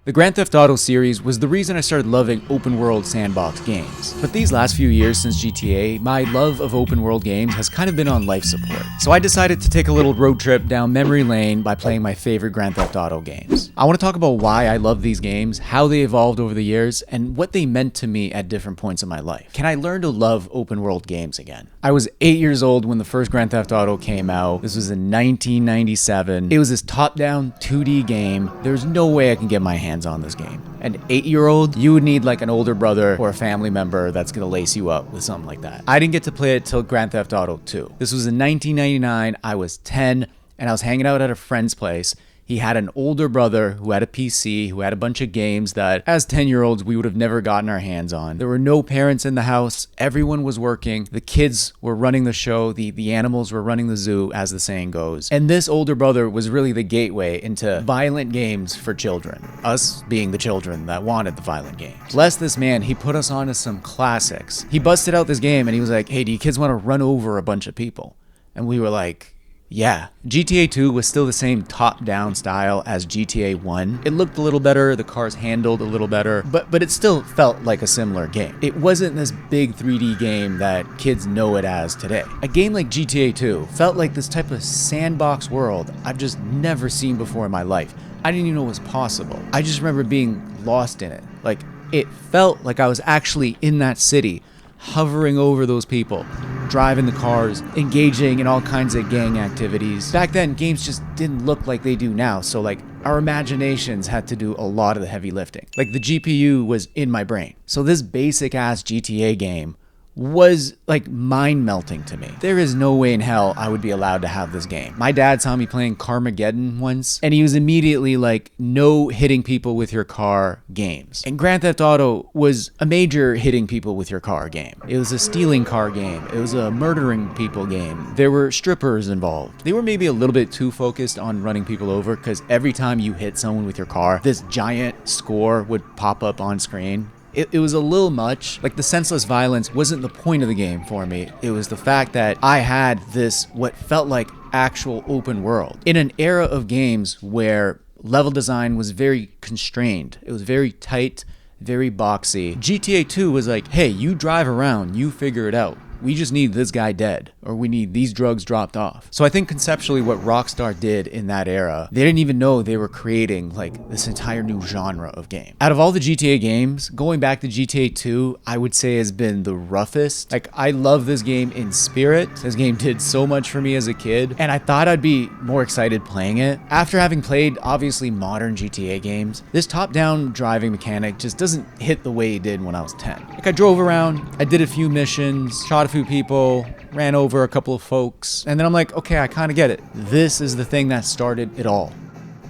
The Grand Theft Auto series was the reason I started loving open world sandbox games. But these last few years since GTA, my love of open world games has kind of been on life support. So I decided to take a little road trip down memory lane by playing my favorite Grand Theft Auto games. I want to talk about why I love these games, how they evolved over the years, and what they meant to me at different points in my life. Can I learn to love open world games again? I was 8 years old when the first Grand Theft Auto came out. This was in 1997. It was this top-down 2D game. There's no way I can get my hands on this game. An 8-year-old, you would need like an older brother or a family member that's gonna lace you up with something like that. I didn't get to play it till Grand Theft Auto 2. This was in 1999, I was 10, and I was hanging out at a friend's place. He had an older brother who had a PC, who had a bunch of games that, as 10-year-olds, we would have never gotten our hands on. There were no parents in the house. Everyone was working. The kids were running the show. The animals were running the zoo, as the saying goes. And this older brother was really the gateway into violent games for children. Us being the children that wanted the violent games. Bless this man, he put us on to some classics. He busted out this game and he was like, hey, do you kids want to run over a bunch of people? And we were like, yeah. GTA 2 was still the same top-down style as GTA 1. It looked a little better, the cars handled a little better, but it still felt like a similar game. It wasn't this big 3D game that kids know it as today. A game like GTA 2 felt like this type of sandbox world I've just never seen before in my life. I didn't even know it was possible. I just remember being lost in it. Like, it felt like I was actually in that city, hovering over those people, driving the cars, engaging in all kinds of gang activities. Back then, games just didn't look like they do now, so like our imaginations had to do a lot of the heavy lifting. Like the GPU was in my brain. So this basic ass GTA game was like mind melting to me. There is no way in hell I would be allowed to have this game. My dad saw me playing Carmageddon once, and he was immediately like, no hitting people with your car games. And Grand Theft Auto was a major hitting people with your car game. It was a stealing car game. It was a murdering people game. There were strippers involved. They were maybe a little bit too focused on running people over, because every time you hit someone with your car, this giant score would pop up on screen. It was a little much. Like, the senseless violence wasn't the point of the game for me. It was the fact that I had this, what felt like actual open world. In an era of games where level design was very constrained, it was very tight, very boxy. GTA 2 was like, hey, you drive around, you figure it out. We just need this guy dead, or we need these drugs dropped off. So I think conceptually what Rockstar did in that era, they didn't even know they were creating like this entire new genre of game. Out of all the GTA games, going back to GTA 2, I would say has been the roughest. Like, I love this game in spirit. This game did so much for me as a kid, and I thought I'd be more excited playing it. After having played obviously modern GTA games, this top-down driving mechanic just doesn't hit the way it did when I was 10. Like, I drove around, I did a few missions, shot a few people, ran over a couple of folks, and then I'm like, okay, I kind of get it. This is the thing that started it all.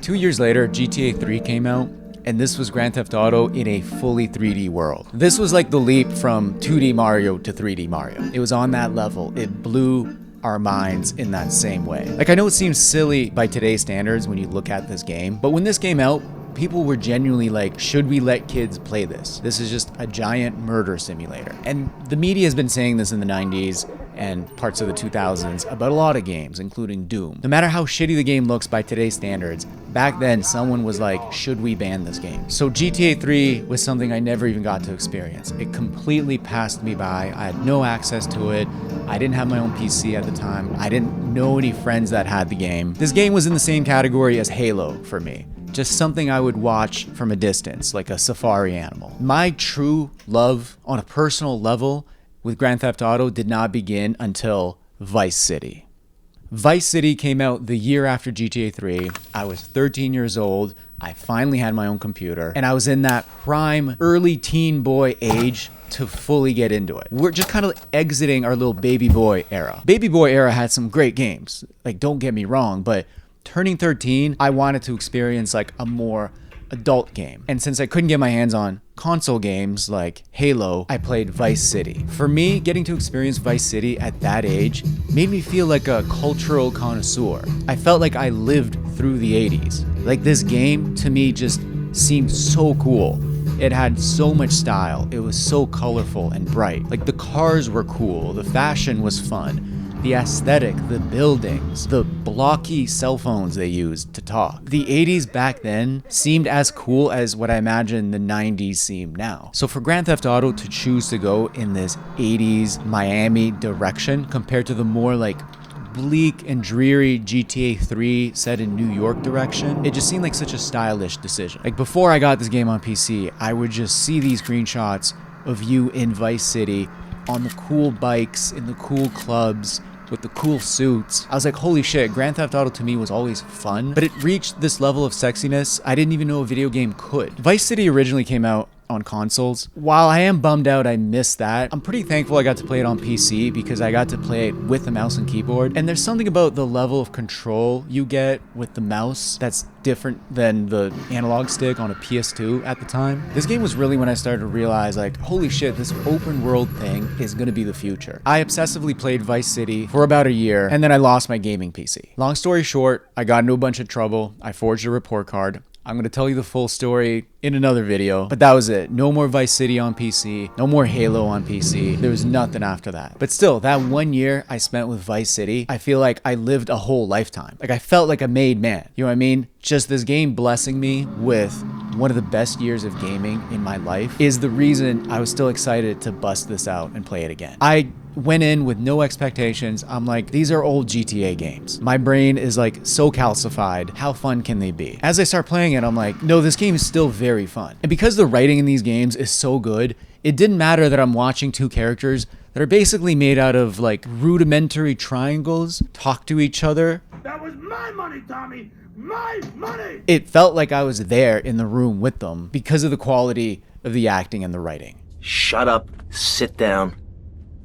2 years later, GTA 3 came out, and this was Grand Theft Auto in a fully 3D world. This was like the leap from 2D Mario to 3D Mario. It was on that level. It blew our minds in that same way. Like, I know it seems silly by today's standards when you look at this game, but when this came out, people were genuinely like, should we let kids play this? This is just a giant murder simulator. And the media has been saying this in the 90s and parts of the 2000s about a lot of games, including Doom. No matter how shitty the game looks by today's standards, back then someone was like, should we ban this game? So GTA 3 was something I never even got to experience. It completely passed me by. I had no access to it. I didn't have my own PC at the time. I didn't know any friends that had the game. This game was in the same category as Halo for me. Just something I would watch from a distance, like a safari animal. My true love on a personal level with Grand Theft Auto did not begin until Vice City. Vice City came out the year after GTA 3. I was 13 years old. I finally had my own computer, and I was in that prime early teen boy age to fully get into it. We're just kind of exiting our little baby boy era. Baby boy era had some great games. Like, don't get me wrong, but turning 13, I wanted to experience like a more adult game. And since I couldn't get my hands on console games like Halo, I played Vice City. For me, getting to experience Vice City at that age made me feel like a cultural connoisseur. I felt like I lived through the 80s. Like, this game to me just seemed so cool. It had so much style. It was so colorful and bright. Like, the cars were cool. The fashion was fun. the aesthetic, the buildings, the blocky cell phones they used to talk. The 80s back then seemed as cool as what I imagine the 90s seem now. So for Grand Theft Auto to choose to go in this 80s Miami direction compared to the more like bleak and dreary GTA 3 set in New York direction, it just seemed like such a stylish decision. Like before I got this game on PC, I would just see these screenshots of you in Vice City on the cool bikes, in the cool clubs, with the cool suits. I was like, holy shit, Grand Theft Auto to me was always fun, but it reached this level of sexiness I didn't even know a video game could. Vice City originally came out on consoles. While I am bummed out I missed that, I'm pretty thankful I got to play it on PC because I got to play it with a mouse and keyboard. And there's something about the level of control you get with the mouse that's different than the analog stick on a PS2 at the time. This game was really when I started to realize like, holy shit, this open world thing is gonna be the future. I obsessively played Vice City for about a year and then I lost my gaming PC. Long story short, I got into a bunch of trouble. I forged a report card. I'm going to tell you the full story in another video, but that was it. No more Vice City on PC, no more Halo on PC. There was nothing after that. But still, that 1 year I spent with Vice City, I feel like I lived a whole lifetime. Like I felt like a made man. You know what I mean? Just this game blessing me with one of the best years of gaming in my life is the reason I was still excited to bust this out and play it again. I went in with no expectations. I'm like, these are old GTA games. My brain is like so calcified. How fun can they be? As I start playing it, I'm like, no, this game is still very fun. And because the writing in these games is so good, it didn't matter that I'm watching two characters that are basically made out of like rudimentary triangles talk to each other. That was my money, Tommy! My money! It felt like I was there in the room with them because of the quality of the acting and the writing. Shut up, sit down,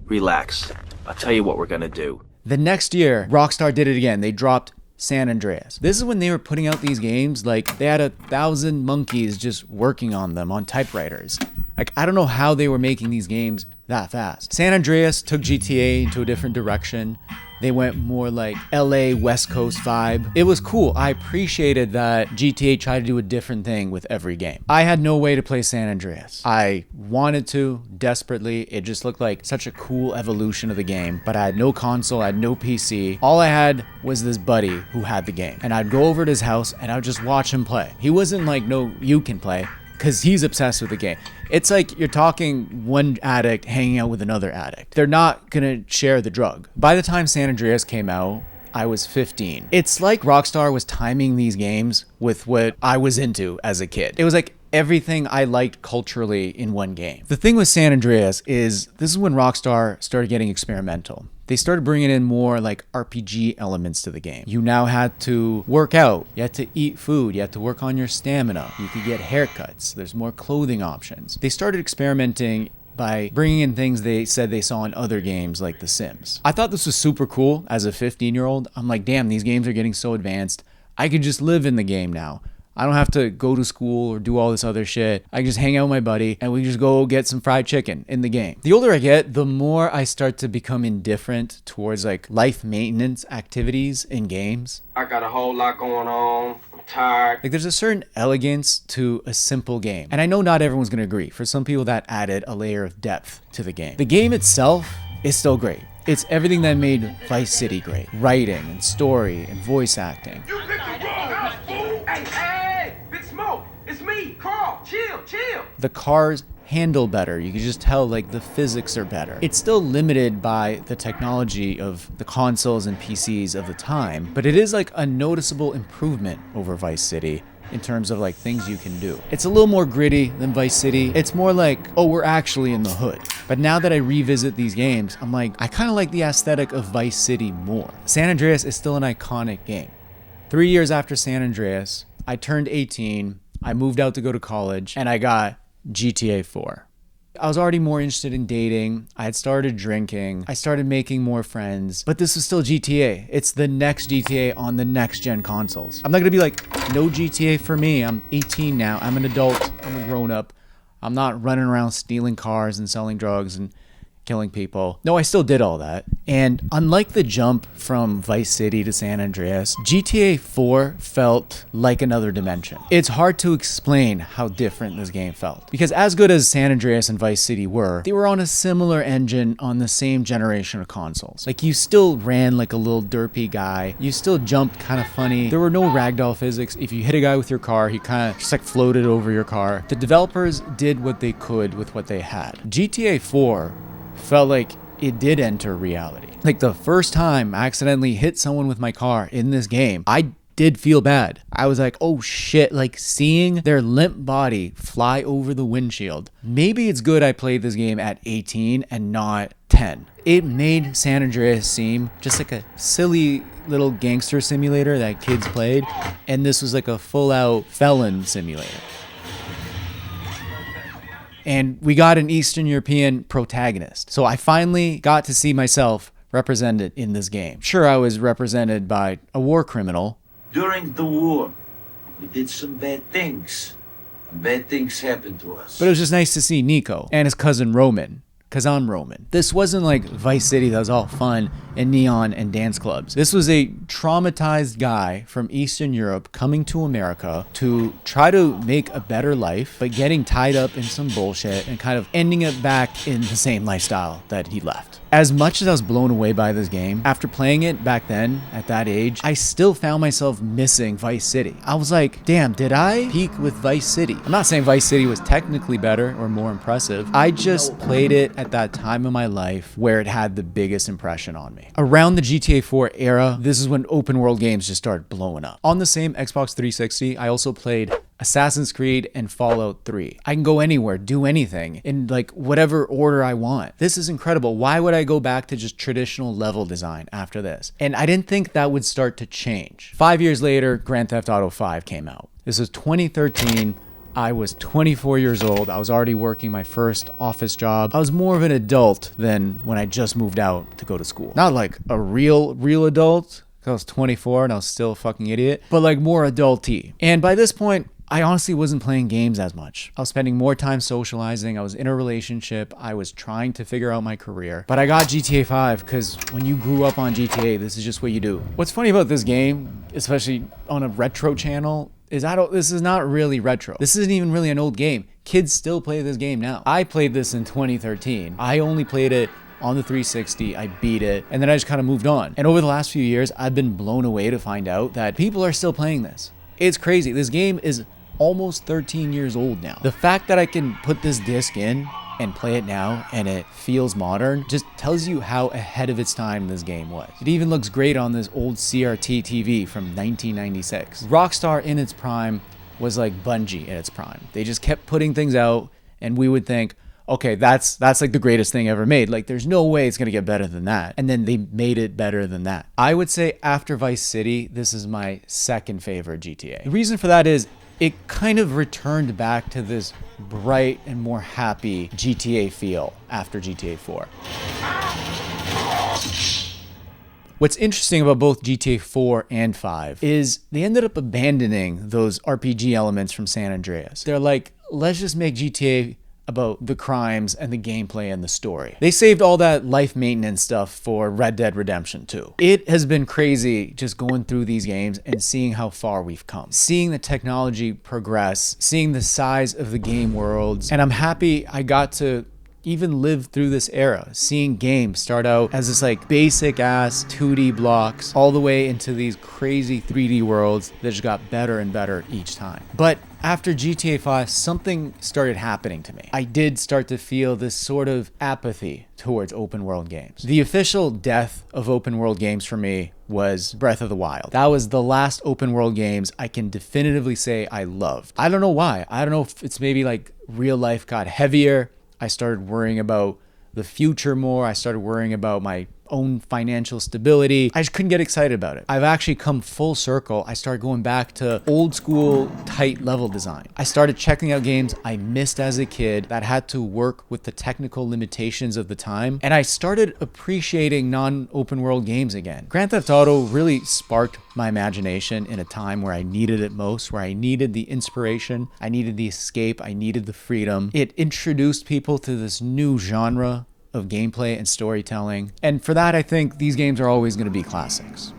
relax. I'll tell you what we're gonna do. The next year, Rockstar did it again. They dropped San Andreas. This is when they were putting out these games like they had 1,000 monkeys just working on them on typewriters. Like, I don't know how they were making these games that fast. San Andreas took GTA into a different direction. They went more like LA West Coast vibe. It was cool. I appreciated that GTA tried to do a different thing with every game. I had no way to play San Andreas. I wanted to desperately. It just looked like such a cool evolution of the game, but I had no console, I had no PC. All I had was this buddy who had the game. And I'd go over to his house and I would just watch him play. He wasn't like, no, you can play, because he's obsessed with the game. It's like you're talking one addict hanging out with another addict. They're not gonna share the drug. By the time San Andreas came out, I was 15. It's like Rockstar was timing these games with what I was into as a kid. It was like everything I liked culturally in one game. The thing with San Andreas is this is when Rockstar started getting experimental. They started bringing in more like RPG elements to the game. You now had to work out, you had to eat food, you had to work on your stamina, you could get haircuts, there's more clothing options. They started experimenting by bringing in things they said they saw in other games like The Sims. I thought this was super cool as a 15-year-old. I'm like, damn, these games are getting so advanced. I could just live in the game now. I don't have to go to school or do all this other shit. I can just hang out with my buddy and we just go get some fried chicken in the game. The older I get, the more I start to become indifferent towards like life maintenance activities in games. I got a whole lot going on. I'm tired. Like there's a certain elegance to a simple game. And I know not everyone's gonna agree. For some people that added a layer of depth to the game. The game itself is still great. It's everything that made Vice City great. Writing and story and voice acting. You picked the wrong house, fool! Hey, Big Smoke! It's me, Carl! Chill! The cars handle better. You can just tell like the physics are better. It's still limited by the technology of the consoles and PCs of the time, but it is like a noticeable improvement over Vice City in terms of like things you can do. It's a little more gritty than Vice City. It's more like, oh, we're actually in the hood. But now that I revisit these games, I'm like, I kind of like the aesthetic of Vice City more. San Andreas is still an iconic game. 3 years after San Andreas, I turned 18, I moved out to go to college, and I got GTA 4. I was already more interested in dating. I had started drinking. I started making more friends. But this was still GTA. It's the next GTA on the next gen consoles. I'm not gonna be like, no GTA for me. I'm 18 now. I'm an adult. I'm a grown up. I'm not running around stealing cars and selling drugs and killing people. No, I still did all that. And unlike the jump from Vice City to San Andreas, GTA 4 felt like another dimension. It's hard to explain how different this game felt. Because as good as San Andreas and Vice City were, they were on a similar engine on the same generation of consoles. Like, you still ran like a little derpy guy. You still jumped kind of funny. There were no ragdoll physics. If you hit a guy with your car, he kind of just like floated over your car. The developers did what they could with what they had. GTA 4 felt like it did enter reality. Like, the first time I accidentally hit someone with my car in this game, I did feel bad. I was like, oh shit, like seeing their limp body fly over the windshield. Maybe it's good I played this game at 18 and not 10. It made San Andreas seem just like a silly little gangster simulator that kids played, and this was like a full-out felon simulator. And we got an Eastern European protagonist. So I finally got to see myself represented in this game. Sure, I was represented by a war criminal. During the war, we did some bad things. Bad things happened to us. But it was just nice to see Nico and his cousin Roman, because I'm Roman. This wasn't like Vice City that was all fun and neon and dance clubs. This was a traumatized guy from Eastern Europe coming to America to try to make a better life, but getting tied up in some bullshit and kind of ending it back in the same lifestyle that he left. As much as I was blown away by this game, after playing it back then, at that age, I still found myself missing Vice City. I was like, damn, did I peak with Vice City? I'm not saying Vice City was technically better or more impressive. I just played it at that time in my life where it had the biggest impression on me. Around the GTA 4 era, this is when open world games just started blowing up. On the same Xbox 360, I also played Assassin's Creed and Fallout 3. I can go anywhere, do anything in like whatever order I want. This is incredible. Why would I go back to just traditional level design after this? And I didn't think that would start to change. 5 years later, Grand Theft Auto 5 came out. This was 2013. I was 24 years old. I was already working my first office job. I was more of an adult than when I just moved out to go to school. Not like a real adult, because I was 24 and I was still a fucking idiot, but like more adult-y. And by this point, I honestly wasn't playing games as much. I was spending more time socializing. I was in a relationship. I was trying to figure out my career. But I got GTA 5 because when you grew up on GTA, this is just what you do. What's funny about this game, especially on a retro channel, is this is not really retro. This isn't even really an old game. Kids still play this game now. I played this in 2013. I only played it on the 360, I beat it, and then I just kind of moved on. And over the last few years, I've been blown away to find out that people are still playing this. It's crazy. This game is almost 13 years old now. The fact that I can put this disc in and play it now and it feels modern just tells you how ahead of its time this game was. It even looks great on this old CRT TV from 1996. Rockstar in its prime was like Bungie in its prime. They just kept putting things out and we would think, okay, that's like the greatest thing ever made. Like, there's no way it's gonna get better than that. And then they made it better than that. I would say after Vice City, this is my second favorite GTA. The reason for that is it kind of returned back to this bright and more happy GTA feel after GTA 4. What's interesting about both GTA 4 and 5 is they ended up abandoning those RPG elements from San Andreas. They're like, let's just make GTA about the crimes and the gameplay and the story. They saved all that life maintenance stuff for Red Dead Redemption 2. It has been crazy just going through these games and seeing how far we've come. Seeing the technology progress, seeing the size of the game worlds, and I'm happy I got to even live through this era, seeing games start out as this like basic ass 2D blocks all the way into these crazy 3D worlds that just got better and better each time. But after GTA 5, something started happening to me. I did start to feel this sort of apathy towards open world games. The official death of open world games for me was Breath of the Wild. That was the last open world games I can definitively say I loved. I don't know why. I don't know if it's maybe like real life got heavier. I started worrying about the future more. I started worrying about my own financial stability. I just couldn't get excited about it. I've actually come full circle. I started going back to old school tight level design. I started checking out games I missed as a kid that had to work with the technical limitations of the time. And I started appreciating non-open world games again. Grand Theft Auto really sparked my imagination in a time where I needed it most, where I needed the inspiration, I needed the escape, I needed the freedom. It introduced people to this new genre of gameplay and storytelling. And for that, I think these games are always going to be classics.